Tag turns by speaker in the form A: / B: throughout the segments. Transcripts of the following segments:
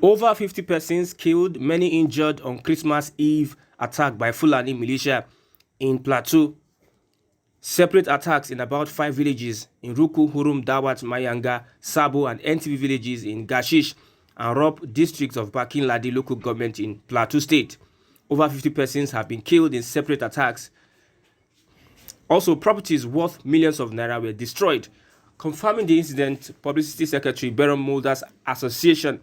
A: Over 50 persons killed, many injured on Christmas Eve attack by Fulani militia in Plateau. Separate attacks in about 5 villages in Ruku, Hurum, Dawat, Mayanga, Sabo and NTV villages in Gashish and Rror districts of Bakin Ladi local government in Plateau State. Over 50 persons have been killed in separate attacks. Also, properties worth millions of naira were destroyed. Confirming the incident, Publicity Secretary Beron Molders Association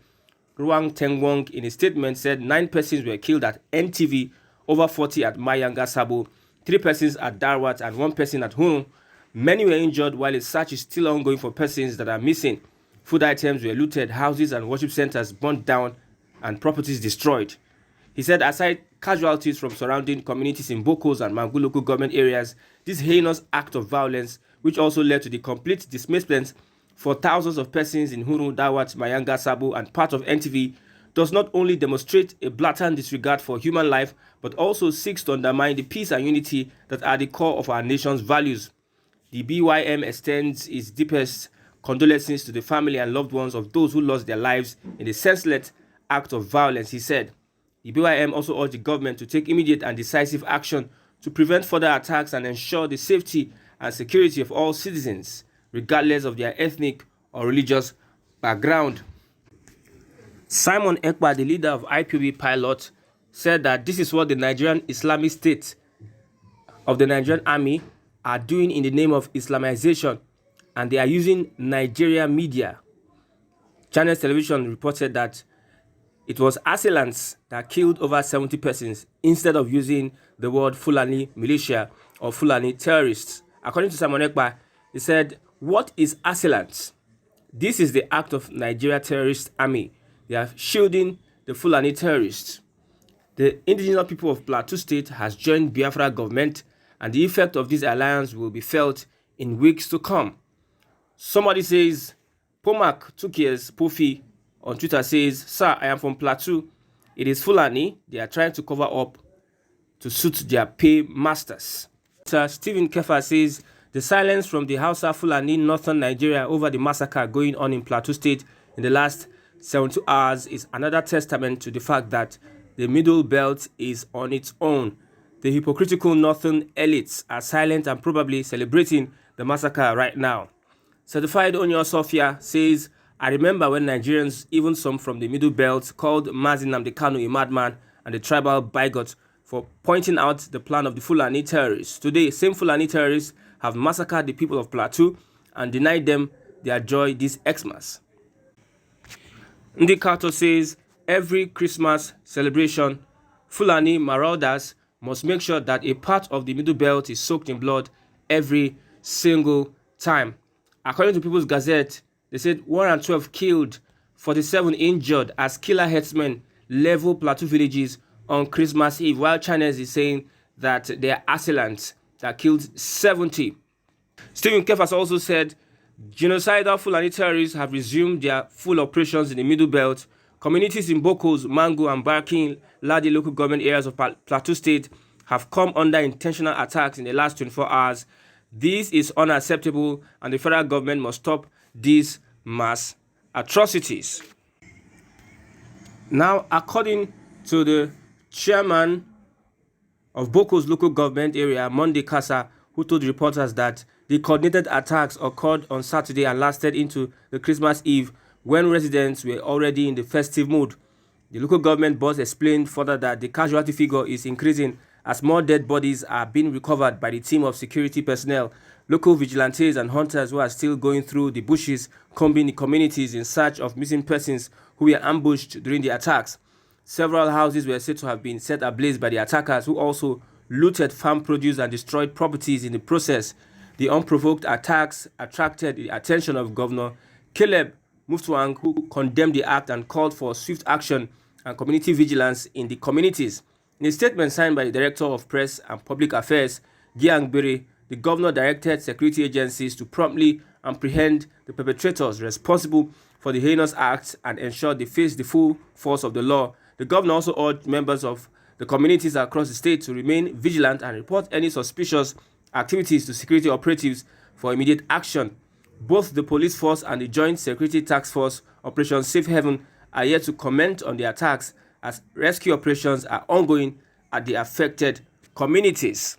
A: Ruang Tengwong in a statement said 9 persons were killed at NTV, over 40 at Mayanga Sabo, 3 persons at Darwat and 1 person at Hurum. Many were injured while a search is still ongoing for persons that are missing. Food items were looted, houses and worship centers burnt down and properties destroyed. He said aside casualties from surrounding communities in Bokos and Mangu local government areas, this heinous act of violence, which also led to the complete displacement for thousands of persons in Huru, Dawat, Mayanga, Sabo and part of NTV, does not only demonstrate a blatant disregard for human life, but also seeks to undermine the peace and unity that are the core of our nation's values. The BYM extends its deepest condolences to the family and loved ones of those who lost their lives in the senseless act of violence, he said. The BYM also urged the government to take immediate and decisive action to prevent further attacks and ensure the safety and security of all citizens, regardless of their ethnic or religious background. Simon Ekpa, the leader of IPOB Pilot, said that this is what the Nigerian Islamic State of the Nigerian Army are doing in the name of Islamization, and they are using Nigerian media. Channels Television reported that it was assailants that killed over 70 persons instead of using the word Fulani militia or Fulani terrorists. According to Simon Ekpa, he said, "What is assailants? This is the act of Nigeria terrorist army. They are shielding the Fulani terrorists." The indigenous people of Plateau State has joined Biafra government, and the effect of this alliance will be felt in weeks to come. Somebody says, Pomak 2 years, Pofi on Twitter says, "Sir, I am from Plateau. It is Fulani. They are trying to cover up to suit their pay masters." Sir Stephen Kefa says, "The silence from the Hausa Fulani northern Nigeria over the massacre going on in Plateau State in the last 72 hours is another testament to the fact that the Middle Belt is on its own. The hypocritical northern elites are silent and probably celebrating the massacre right now." Certified Onyo Sophia says, "I remember when Nigerians, even some from the Middle Belt, called Mazi Nnamdi Kanu a madman and a tribal bigot for pointing out the plan of the Fulani terrorists. Today, same Fulani terrorists have massacred the people of Plateau and denied them their joy this Xmas." Ndikato says, "Every Christmas celebration, Fulani marauders must make sure that a part of the Middle Belt is soaked in blood every single time." According to People's Gazette, they said 112 killed, 47 injured as killer herdsmen level Plateau villages on Christmas Eve, while China is saying that they are assailants that killed 70. Stephen Kefas also said genocidal Fulani terrorists have resumed their full operations in the Middle Belt. Communities in Bokos, Mangu and Barking Ladi local government areas of Plateau State have come under intentional attacks in the last 24 hours. This is unacceptable and the federal government must stop these mass atrocities. Now, according to the chairman of Bokos local government area, Monday Kasa, who told reporters that the coordinated attacks occurred on Saturday and lasted into the Christmas Eve when residents were already in the festive mood. The local government boss explained further that the casualty figure is increasing as more dead bodies are being recovered by the team of security personnel, local vigilantes and hunters who are still going through the bushes, combing the communities in search of missing persons who were ambushed during the attacks. Several houses were said to have been set ablaze by the attackers, who also looted farm produce and destroyed properties in the process. The unprovoked attacks attracted the attention of Governor Caleb Mutfwang, who condemned the act and called for swift action and community vigilance in the communities. In a statement signed by the Director of Press and Public Affairs, Giang Biri, the governor directed security agencies to promptly apprehend the perpetrators responsible for the heinous acts and ensure they face the full force of the law. The governor also urged members of the communities across the state to remain vigilant and report any suspicious activities to security operatives for immediate action. Both the police force and the Joint Security Task Force Operation Safe Haven are yet to comment on the attacks as rescue operations are ongoing at the affected communities.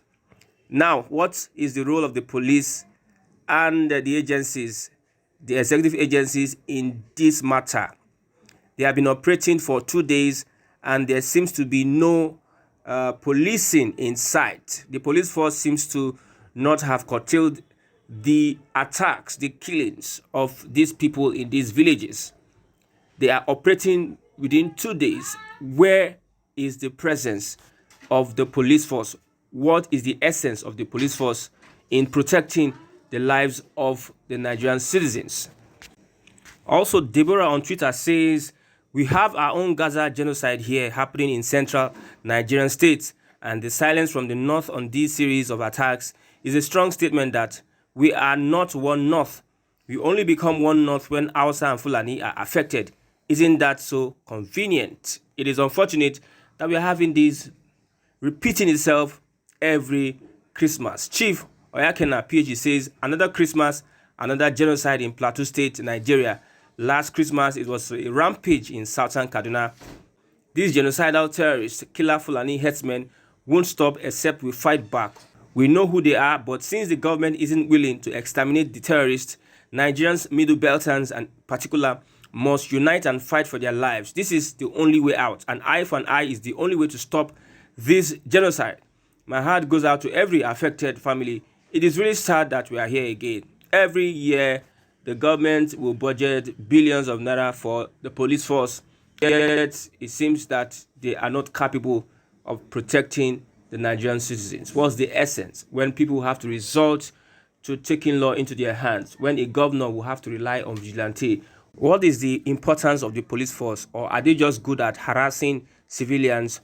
A: Now, what is the role of the police and the agencies, the executive agencies in this matter? They have been operating for 2 days and there seems to be no policing in sight. The police force seems to not have curtailed the attacks, the killings of these people in these villages. They are operating within 2 days. Where is the presence of the police force? What is the essence of the police force in protecting the lives of the Nigerian citizens? Also, Deborah on Twitter says, we have our own Gaza genocide here happening in central Nigerian states, and the silence from the north on this series of attacks is a strong statement that we are not one north. We only become one north when Hausa and Fulani are affected. Isn't that so convenient? It is unfortunate that we are having this repeating itself every Christmas. Chief Oyakena, PhD, says, another Christmas, another genocide in Plateau State, Nigeria. Last Christmas, it was a rampage in southern Kaduna. These genocidal terrorists, killer Fulani herdsmen, won't stop except we fight back. We know who they are, but since the government isn't willing to exterminate the terrorists, Nigerians, Middle Beltans in particular, must unite and fight for their lives. This is the only way out. An eye for an eye is the only way to stop this genocide. My heart goes out to every affected family. It is really sad that we are here again. Every year, the government will budget billions of naira for the police force, yet it seems that they are not capable of protecting the Nigerian citizens. What's the essence when people have to resort to taking law into their hands, when a governor will have to rely on vigilante? What is the importance of the police force, or are they just good at harassing civilians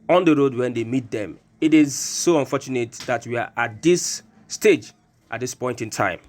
A: on the road when they meet them? It is so unfortunate that we are at this stage, at this point in time.